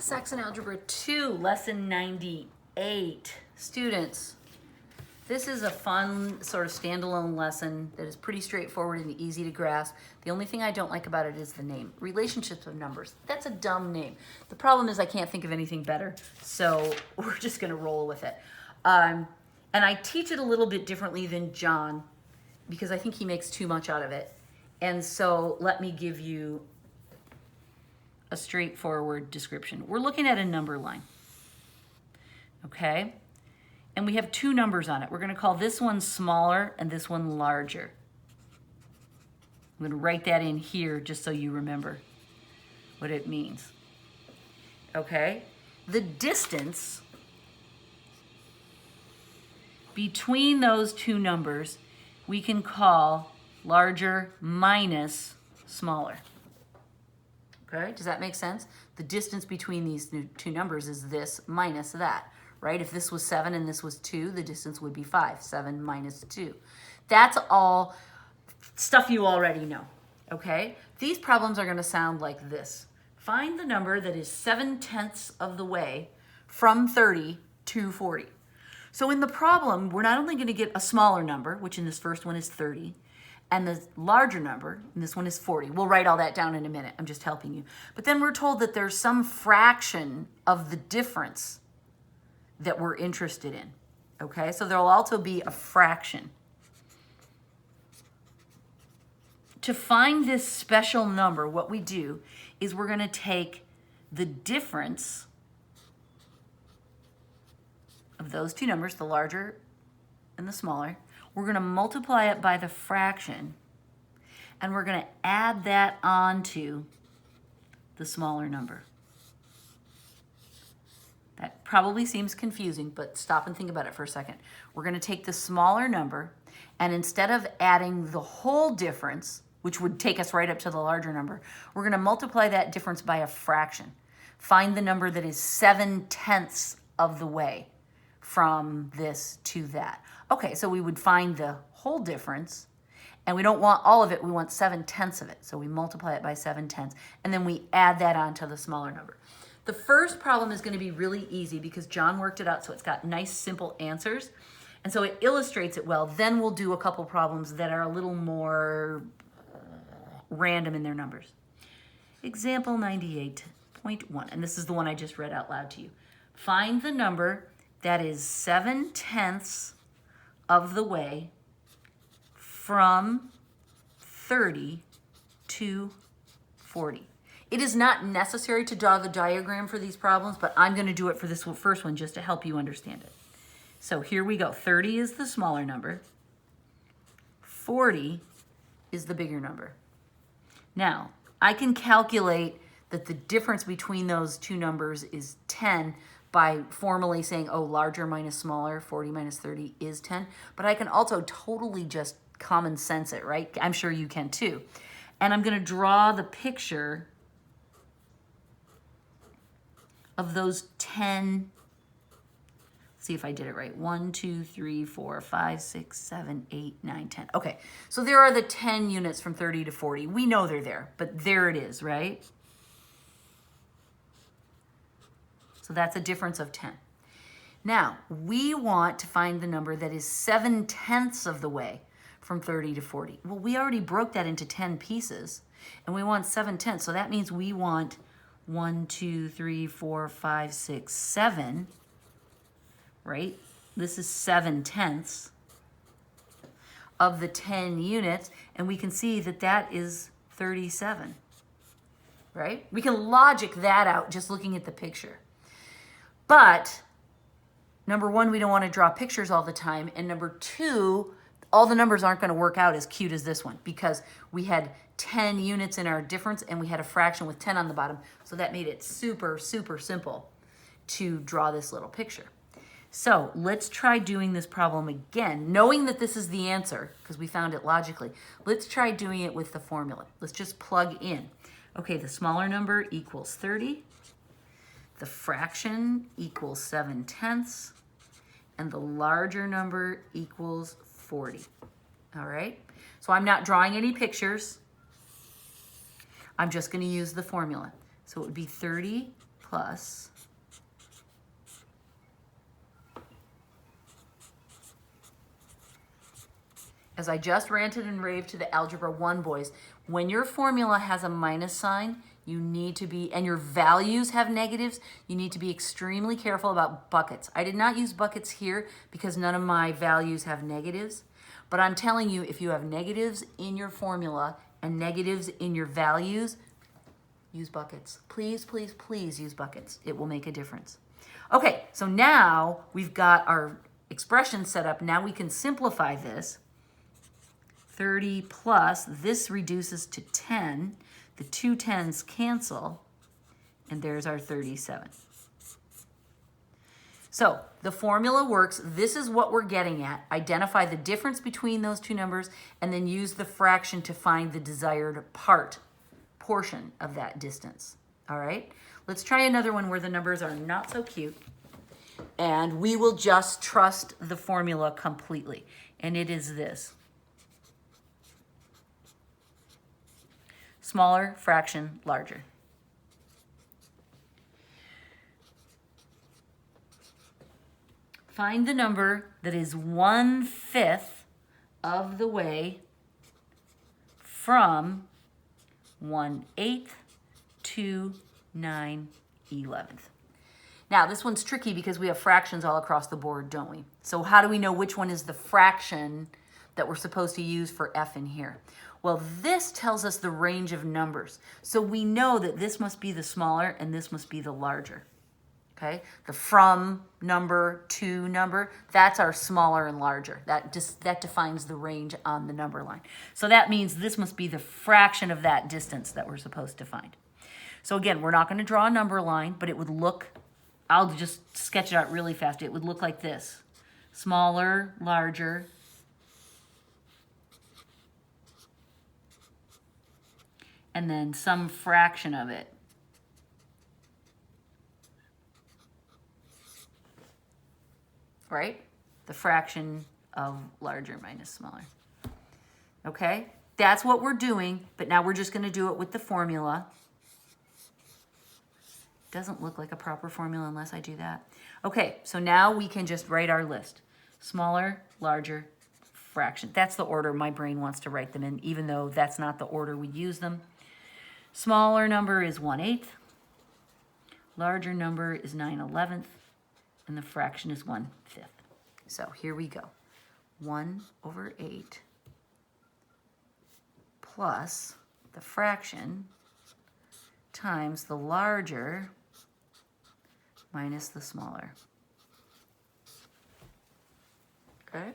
Saxon Algebra 2, Lesson 98. Students, this is a fun sort of standalone lesson that is pretty straightforward and easy to grasp. The only thing I don't like about it is the name. Relationships of numbers. That's a dumb name. The problem is I can't think of anything better, so we're just going to roll with it. And I teach it a little bit differently than John because I think he makes too much out of it. And so let me give you a straightforward description. We're looking at a number line, okay? And we have two numbers on it. We're gonna call this one smaller and this one larger. I'm gonna write that in here just so you remember what it means, okay? The distance between those two numbers we can call larger minus smaller. Okay, does that make sense? The distance between these two numbers is this minus that, right? If this was 7 and this was 2, the distance would be 5. 7 minus 2. That's all stuff you already know, okay? These problems are going to sound like this. Find the number that is 7/10 of the way from 30 to 40. So in the problem, we're not only going to get a smaller number, which in this first one is 30, and the larger number, and this one is 40. We'll write all that down in a minute. I'm just helping you. But then we're told that there's some fraction of the difference that we're interested in. Okay, so there'll also be a fraction. To find this special number, what we do is we're going to take the difference of those two numbers, the larger and the smaller. We're going to multiply it by the fraction, and we're going to add that onto the smaller number. That probably seems confusing, but stop and think about it for a second. We're going to take the smaller number, and instead of adding the whole difference, which would take us right up to the larger number, we're going to multiply that difference by a fraction. Find the number that is 7/10 of the way from this to that. Okay, so we would find the whole difference, and we don't want all of it, we want 7/10 of it. So we multiply it by 7/10, and then we add that on to the smaller number. The first problem is going to be really easy because John worked it out, so it's got nice, simple answers, and so it illustrates it well. Then we'll do a couple problems that are a little more random in their numbers. Example 98.1, and this is the one I just read out loud to you. Find the number that is 7/10 of the way from 30 to 40. It is not necessary to draw the diagram for these problems, but I'm going to do it for this first one just to help you understand it. So here we go. 30 is the smaller number. 40 is the bigger number. Now, I can calculate that the difference between those two numbers is 10 by formally saying, oh, larger minus smaller, 40 minus 30 is 10. But I can also totally just common sense it, right? I'm sure you can too. And I'm going to draw the picture of those 10. Let's see if I did it right. 1, 2, 3, 4, 5, 6, 7, 8, 9, 10. Okay, so there are the 10 units from 30 to 40. We know they're there, but there it is, right? So that's a difference of 10. Now, we want to find the number that is 7/10 of the way from 30 to 40. Well, we already broke that into 10 pieces, and we want 7/10. So that means we want 1, 2, 3, 4, 5, 6, 7, right? This is 7/10 of the 10 units, and we can see that that is 37, right? We can logic that out just looking at the picture. But number one, we don't want to draw pictures all the time. And number two, all the numbers aren't going to work out as cute as this one because we had 10 units in our difference and we had a fraction with 10 on the bottom. So that made it super, super simple to draw this little picture. So let's try doing this problem again, knowing that this is the answer because we found it logically. Let's try doing it with the formula. Let's just plug in. Okay, the smaller number equals 30. The fraction equals 7/10, and the larger number equals 40. All right? So I'm not drawing any pictures. I'm just going to use the formula. So it would be 30 plus as I just ranted and raved to the Algebra 1 boys, when your formula has a minus sign, you need to be, and your values have negatives, you need to be extremely careful about buckets. I did not use buckets here because none of my values have negatives, but I'm telling you, if you have negatives in your formula and negatives in your values, use buckets. Please, please, please use buckets. It will make a difference. Okay, so now we've got our expression set up. Now we can simplify this. 30 plus, this reduces to 10. The two 10s cancel, and there's our 37. So the formula works. This is what we're getting at. Identify the difference between those two numbers, and then use the fraction to find the desired portion of that distance. All right? Let's try another one where the numbers are not so cute, and we will just trust the formula completely. And it is this. Smaller fraction, larger. Find the number that is 1/5 of the way from 1/8 to 9/11. Now, this one's tricky because we have fractions all across the board, don't we? So how do we know which one is the fraction that we're supposed to use for f in here? Well, this tells us the range of numbers. So we know that this must be the smaller and this must be the larger. Okay? The from number to number, that's our smaller and larger. That defines the range on the number line. So that means this must be the fraction of that distance that we're supposed to find. So again, we're not going to draw a number line, but it would look, I'll just sketch it out really fast. It would look like this. Smaller, larger, and then some fraction of it. Right? The fraction of larger minus smaller. Okay? That's what we're doing, but now we're just going to do it with the formula. Doesn't look like a proper formula unless I do that. Okay, so now we can just write our list. Smaller, larger, fraction. That's the order my brain wants to write them in, even though that's not the order we use them. Smaller number is 1/8. Larger number is 9/11. And the fraction is 1/5. So here we go. 1/8 plus the fraction times the larger minus the smaller. Okay?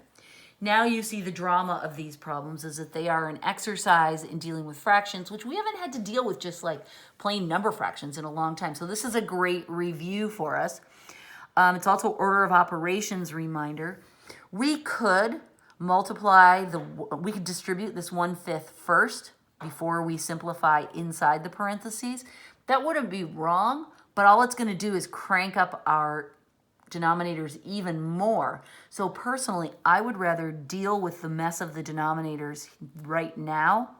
Now you see the drama of these problems is that they are an exercise in dealing with fractions, which we haven't had to deal with just like plain number fractions in a long time. So this is a great review for us. It's also order of operations reminder. We could we could distribute this 1/5 first before we simplify inside the parentheses. That wouldn't be wrong, but all it's going to do is crank up our denominators even more. So personally, I would rather deal with the mess of the denominators right now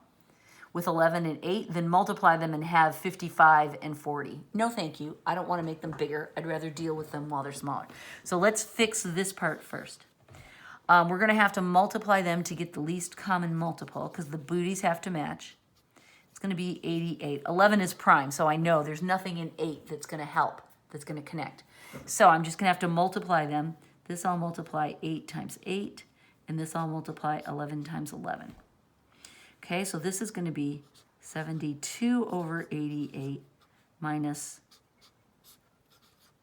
with 11 and 8 than multiply them and have 55 and 40. No, thank you. I don't want to make them bigger. I'd rather deal with them while they're smaller. So let's fix this part first. We're going to have to multiply them to get the least common multiple because the booties have to match. It's going to be 88. 11 is prime, so I know there's nothing in 8 that's going to help, that's going to connect. So I'm just going to have to multiply them. This I'll multiply 8 times 8, and this I'll multiply 11 times 11. Okay, so this is going to be 72 over 88 minus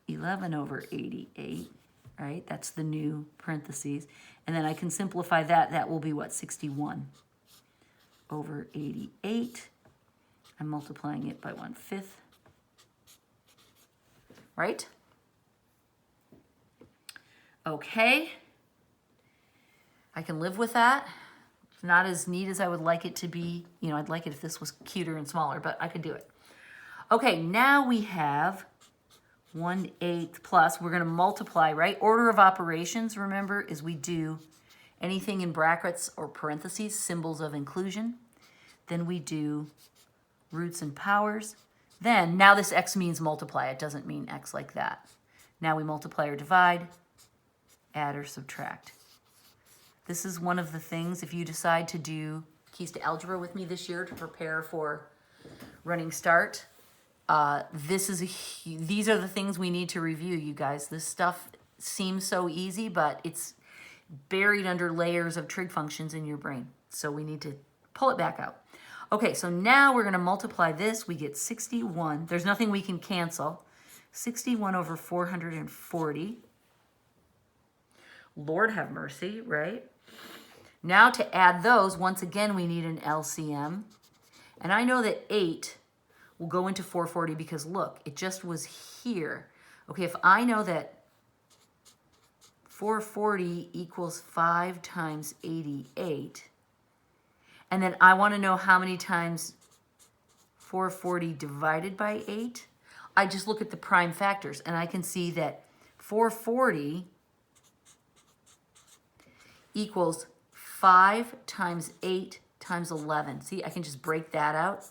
11 over 88, right? That's the new parentheses. And then I can simplify that. That will be what? 61 over 88. I'm multiplying it by 1/5, right? Okay. I can live with that. It's not as neat as I would like it to be. You know, I'd like it if this was cuter and smaller, but I could do it. Okay, now we have 1/8 plus. We're going to multiply, right? Order of operations, remember, is we do anything in brackets or parentheses, symbols of inclusion. Then we do roots and powers. Then, now this x means multiply. It doesn't mean x like that. Now we multiply or divide, add or subtract. This is one of the things, if you decide to do Keys to Algebra with me this year to prepare for Running Start, these are the things we need to review, you guys. This stuff seems so easy, but it's buried under layers of trig functions in your brain. So we need to pull it back out. Okay, so now we're going to multiply this. We get 61. There's nothing we can cancel. 61 over 440. Lord have mercy, right? Now to add those, once again, we need an LCM. And I know that 8 will go into 440 because, look, it just was here. Okay, if I know that 440 equals 5 times 88, and then I want to know how many times 440 divided by 8, I just look at the prime factors, and I can see that 440 equals 5 times 8 times 11. See, I can just break that out.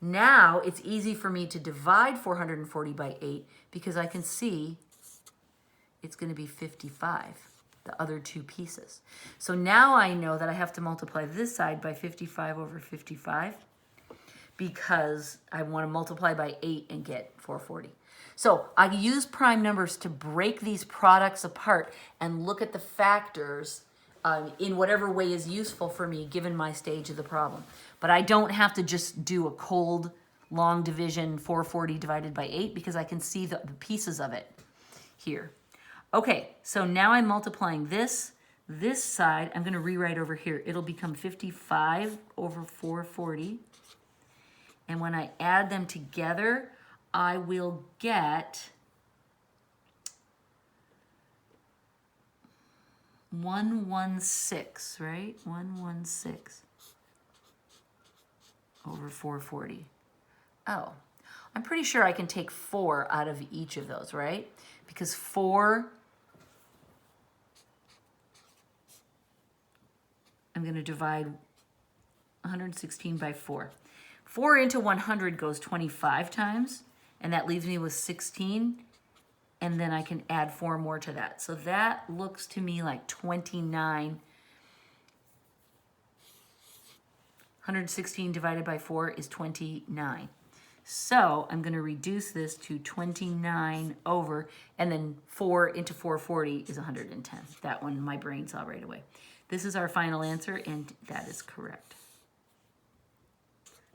Now it's easy for me to divide 440 by 8 because I can see it's going to be 55, the other two pieces. So now I know that I have to multiply this side by 55 over 55 because I want to multiply by 8 and get 440. So I use prime numbers to break these products apart and look at the factors in whatever way is useful for me given my stage of the problem. But I don't have to just do a cold long division 440 divided by 8 because I can see the pieces of it here. Okay, so now I'm multiplying this side. I'm going to rewrite over here. It'll become 55 over 440. And when I add them together, I will get 116, right? 116 over 440. Oh, I'm pretty sure I can take 4 out of each of those, right? Because 4, I'm going to divide 116 by 4. 4 into 100 goes 25 times, and that leaves me with 16. And then I can add 4 more to that. So that looks to me like 29. 116 divided by 4 is 29. So I'm going to reduce this to 29 over, and then 4 into 440 is 110. That one my brain saw right away. This is our final answer, and that is correct.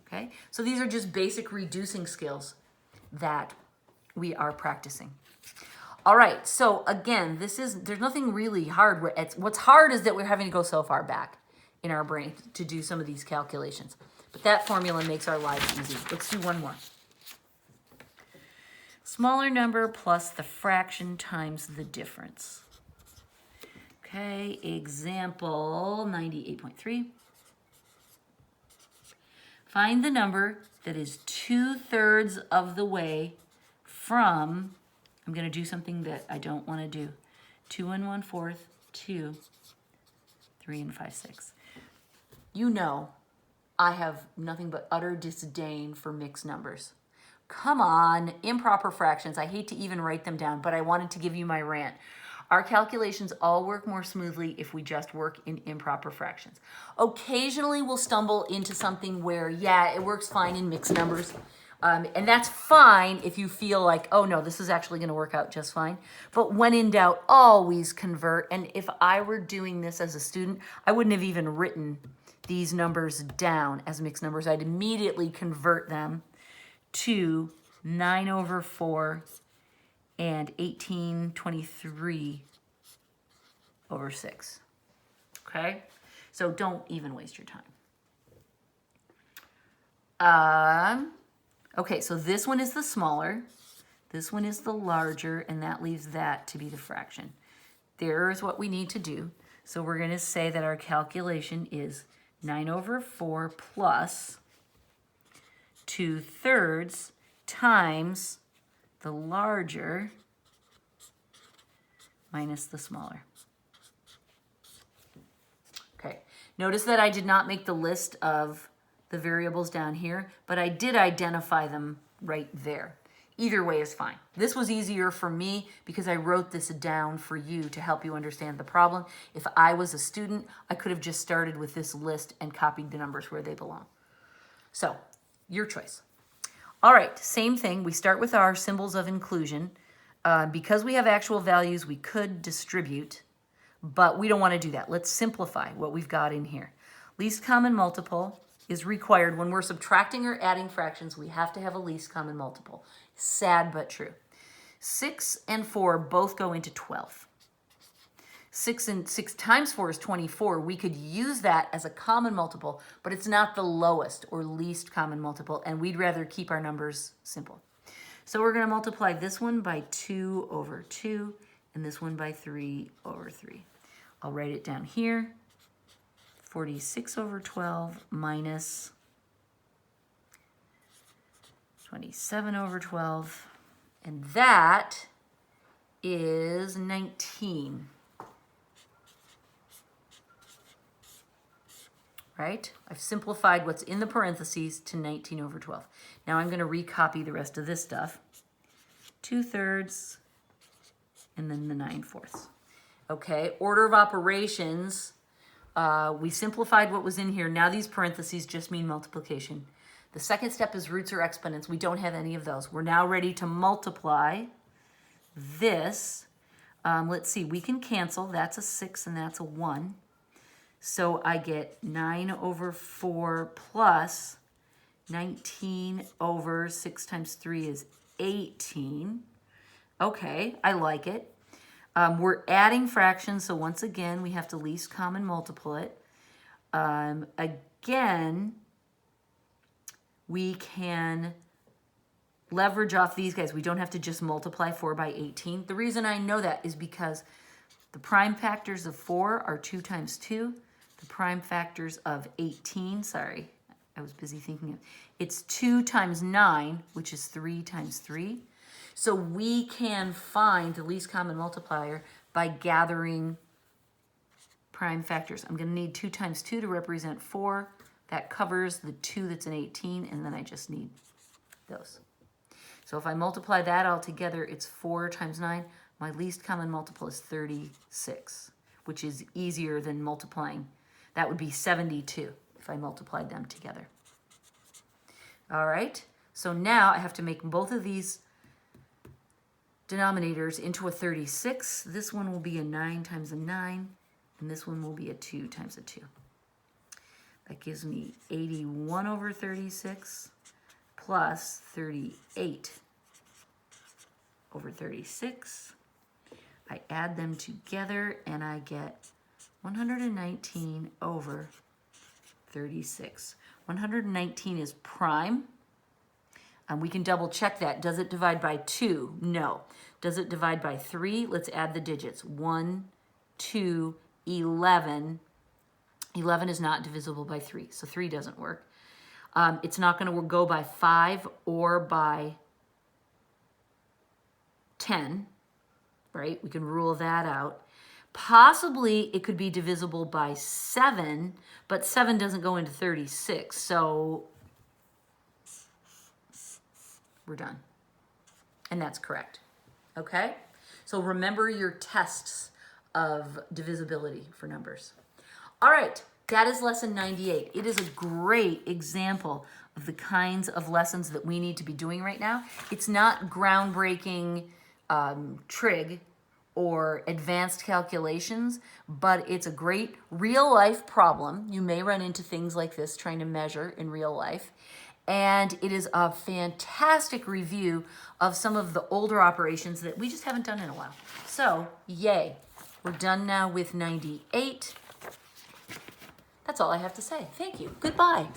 Okay, so these are just basic reducing skills that we are practicing. All right, so again, there's nothing really hard. What's hard is that we're having to go so far back in our brain to do some of these calculations. But that formula makes our lives easy. Let's do one more. Smaller number plus the fraction times the difference. Okay, example 98.3. Find the number that is 2/3 of the way from, I'm going to do something that I don't want to do, 2 1/4, 2, 3 5/6. You know, I have nothing but utter disdain for mixed numbers. Come on, improper fractions. I hate to even write them down, but I wanted to give you my rant. Our calculations all work more smoothly if we just work in improper fractions. Occasionally we'll stumble into something where, yeah, it works fine in mixed numbers. And that's fine if you feel like, oh no, this is actually going to work out just fine. But when in doubt, always convert. And if I were doing this as a student, I wouldn't have even written these numbers down as mixed numbers. I'd immediately convert them to 9/4 and 18/23 over 6. Okay? So don't even waste your time. Okay, so this one is the smaller, this one is the larger, and that leaves that to be the fraction. There's what we need to do. So we're going to say that our calculation is 9/4 plus 2/3 times the larger minus the smaller. Okay, notice that I did not make the list of the variables down here, but I did identify them right there. Either way is fine. This was easier for me because I wrote this down for you to help you understand the problem. If I was a student, I could have just started with this list and copied the numbers where they belong. So, your choice. All right, same thing. We start with our symbols of inclusion. Because we have actual values, we could distribute, but we don't want to do that. Let's simplify what we've got in here. Least common multiple is required. When we're subtracting or adding fractions, we have to have a least common multiple. Sad but true. 6 and 4 both go into 12. 6 times 4 is 24. We could use that as a common multiple, but it's not the lowest or least common multiple, and we'd rather keep our numbers simple. So we're going to multiply this one by 2 over 2 and this one by 3 over 3. I'll write it down here. 46 over 12 minus 27 over 12. And that is 19. Right? I've simplified what's in the parentheses to 19 over 12. Now I'm going to recopy the rest of this stuff. 2/3 and then the 9/4. Okay, order of operations. We simplified what was in here. Now these parentheses just mean multiplication. The second step is roots or exponents. We don't have any of those. We're now ready to multiply this. Let's see, we can cancel. That's a 6 and that's a 1. So I get 9 over 4 plus 19 over 6 times 3 is 18. Okay, I like it. We're adding fractions, so once again, we have to least common multiple it. Again, we can leverage off these guys. We don't have to just multiply 4 by 18. The reason I know that is because the prime factors of 4 are 2 times 2. The prime factors of 18, sorry, I was busy thinking of, it's 2 times 9, which is 3 times 3. So we can find the least common multiplier by gathering prime factors. I'm going to need 2 times 2 to represent 4. That covers the 2 that's in 18, and then I just need those. So if I multiply that all together, it's 4 times 9. My least common multiple is 36, which is easier than multiplying. That would be 72 if I multiplied them together. All right, so now I have to make both of these denominators into a 36. This one will be a 9 times a 9, and this one will be a 2 times a 2. That gives me 81 over 36 plus 38 over 36. I add them together and I get 119 over 36. 119 is prime. We can double check that. Does it divide by 2? No. Does it divide by 3? Let's add the digits. 1, 2, 11. 11 is not divisible by 3, so 3 doesn't work. It's not going to go by 5 or by 10, right? We can rule that out. Possibly it could be divisible by 7, but 7 doesn't go into 36, so we're done. And that's correct. Okay? So remember your tests of divisibility for numbers. All right, that is lesson 98. It is a great example of the kinds of lessons that we need to be doing right now. It's not groundbreaking trig or advanced calculations, but it's a great real-life problem. You may run into things like this trying to measure in real life. And it is a fantastic review of some of the older operations that we just haven't done in a while. So, yay. We're done now with 98. That's all I have to say. Thank you. Goodbye.